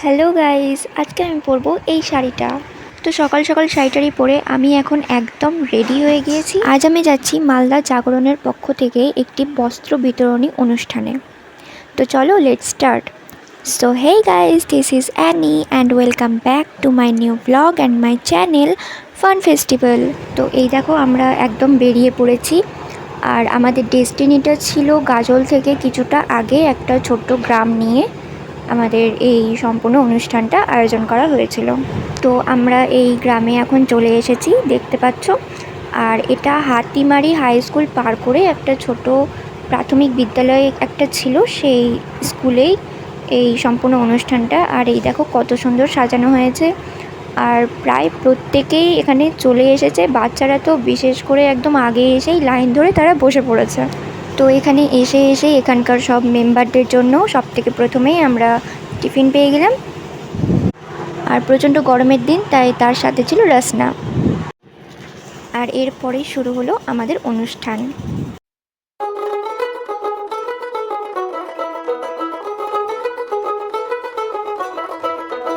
Hello guys, আজকে আমি পরবো এই শাড়িটা। তো সকাল সকাল শাড়িটারি পরে আমি এখন একদম রেডি হয়ে গিয়েছি। আজ আমি যাচ্ছি মালদা জাগরণের পক্ষ থেকে একটি বস্ত্র বিতরণী অনুষ্ঠানে। তো চলো let's start. So hey guys, this is Annie and welcome back to my new blog and my channel Fun Festival. তো এই দেখো আমরা একদম বেরিয়ে পড়েছি। আর আমাদের ডেস্টিনিটা ছিল গাজল থেকে কিছুটা আগে একটা ছোট্ট গ্রাম নিয়ে আমাদের এই সম্পূর্ণ অনুষ্ঠানটা আয়োজন করা হয়েছিল। তো আমরা এই গ্রামে এখন চলে এসেছি, দেখতে পাচ্ছ। আর এটা হাতিমারি হাই স্কুল পার করে একটা ছোট প্রাথমিক বিদ্যালয় একটা ছিল, সেই স্কুলেই এই সম্পূর্ণ অনুষ্ঠানটা। আর এই দেখো কত সুন্দর সাজানো হয়েছে। আর প্রায় প্রত্যেকেই এখানে চলে এসেছে, বাচ্চারা তো বিশেষ করে একদম আগে এসেই লাইন ধরে তারা বসে পড়েছে। তো এখানে এসে এখানকার সব মেম্বারদের জন্য সব থেকে প্রথমেই আমরা টিফিন পেয়ে গেলাম। আর প্রচণ্ড গরমের দিন, তাই তার সাথে ছিল রসনা। আর এরপরেই শুরু হলো আমাদের অনুষ্ঠান।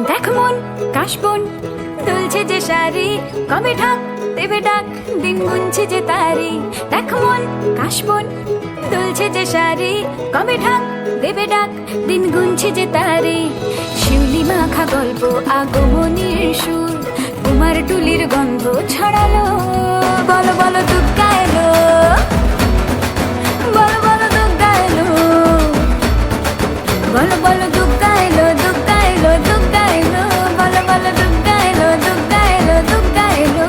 দেখ মন কাশবন দুলছে যে শাড়ি, কবে ঢাক দেবে ডাক, দিন গুনছে যে তারি। দেখ মন কাশবন দুলছে যে শাড়ি, কবে ঢাক দেবে ডাক, দিন গুনছে যে তারি। শিউলি মাখা গল্প আগমনীর সুর, কুমার টুলির গন্ধ ছড়ালো। বলো বলো দুর্গা এলো, বলো বলো দুর্গা এলো, বলো বলো দুর্গা এলো, দুর্গা এলো, দুর্গা এলো, বলো বলো দুর্গা এলো, দুর্গা এলো, দুর্গা এলো।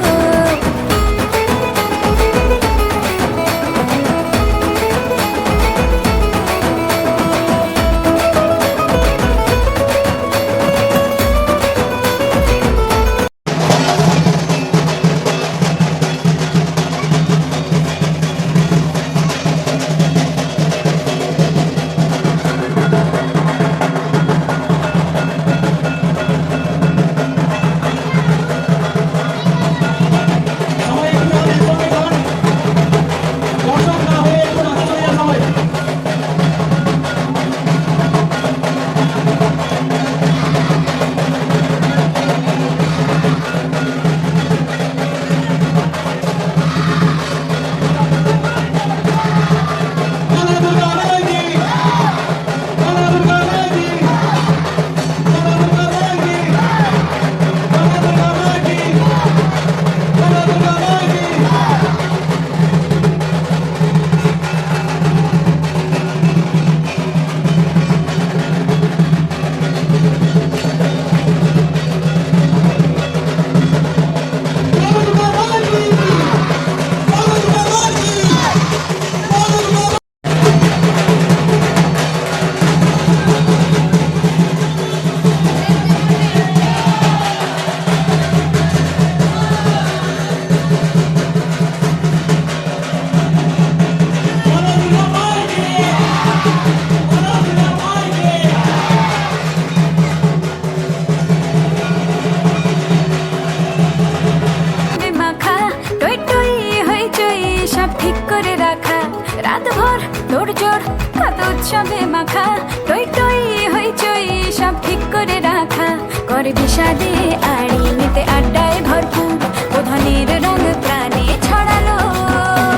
উৎসবে মাখা টই টই হইচই সব ঠিক করে রাখা, করে বিষাদে আড়ি মেতে আড্ডায় ভরপুর, প্রধানের রঙ প্রাণে ছড়ালো।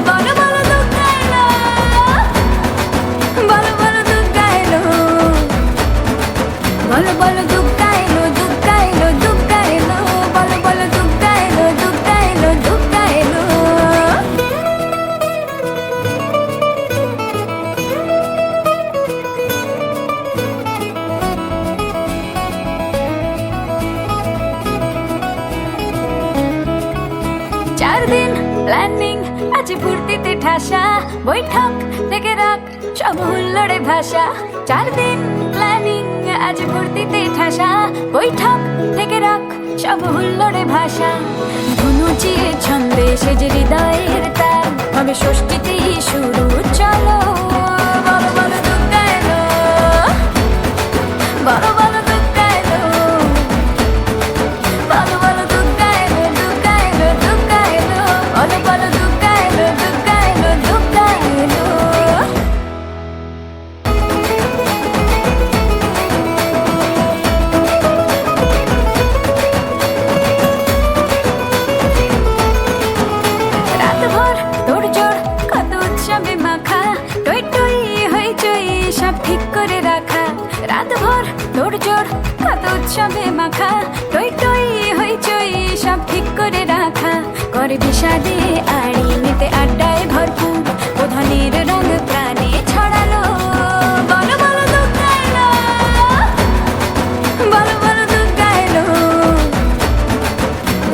বলো বলো দুর্গা এলো, বলো বলো দুর্গা এলো, বলো বলো দুর্গা এলো, দুর্গা এলো, দুর্গা এলো, বলো বলো দুর্গা এলো, দুর্গা এলো, দুর্গা এলো। দিন প্ল্যানিং আজ ফুর্তিতে ঠাসা, বৈঠক থেকে রাখ সব হুল্লোড়ে ভাষা। 4 দিন প্ল্যানিং আজ ফুর্তিতে ঠাসা, বৈঠক থেকে রাখ সব হুল্লোড়ে ভাষা। ধনুচিয়ে ছন্দে সেজে হৃদয়ের তার, হবে ষষ্ঠীতেই শুরু চলো। বলো বলো দুর্গা এলো, বলো বলো দুর্গা এলো, বলো বলো দুর্গা এলো, দুর্গা এলো, দুর্গা এলো, বলো বলো দুর্গা এলো, দুর্গা এলো, দুর্গা এলো। ঠিক করে রাখা, রাত ভর তোড়জোড় কত উৎসবে মাখা, টই টই হইচই সব ঠিক করে রাখা, করে বিষাদে আড়ি মেতে আড্ডায় ভরপুর, প্রধানের রঙ প্রাণে ছড়ালো, বলো বলো দুর্গা এলো, বলো বলো দুর্গা এলো,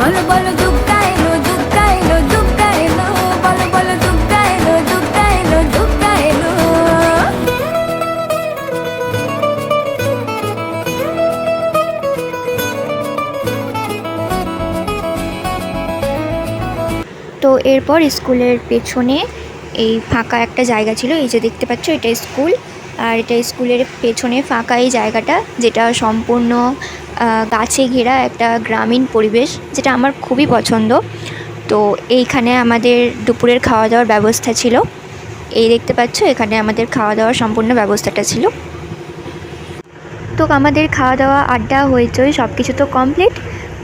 বলো বলো দুর্গা এলো, দুর্গা এলো, দুর্গা এলো, বলো বলো দুর্গা এলো, দুর্গা এলো, দুর্গা এলো। তো এরপর স্কুলের পেছনে এই ফাঁকা একটা জায়গা ছিল, এই যে দেখতে পাচ্ছ এটা স্কুল, আর এটা স্কুলের পেছনে ফাঁকা এই জায়গাটা, যেটা সম্পূর্ণ গাছে ঘেরা একটা গ্রামীণ পরিবেশ, যেটা আমার খুবই পছন্দ। তো এইখানে আমাদের দুপুরের খাওয়া দাওয়ার ব্যবস্থা ছিল, এই দেখতে পাচ্ছ এখানে আমাদের খাওয়া দাওয়ার সম্পূর্ণ ব্যবস্থাটা ছিল। তো আমাদের খাওয়া দাওয়া আড্ডা হইচই সব কিছু তো কমপ্লিট।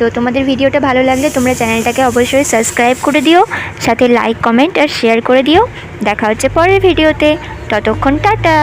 তো তোমাদের ভিডিওটা ভালো লাগলে তোমরা চ্যানেলটাকে অবশ্যই সাবস্ক্রাইব করে দিও, সাথে লাইক কমেন্ট আর শেয়ার করে দিও। দেখা হচ্ছে পরের ভিডিওতে, ততক্ষণ টাটা।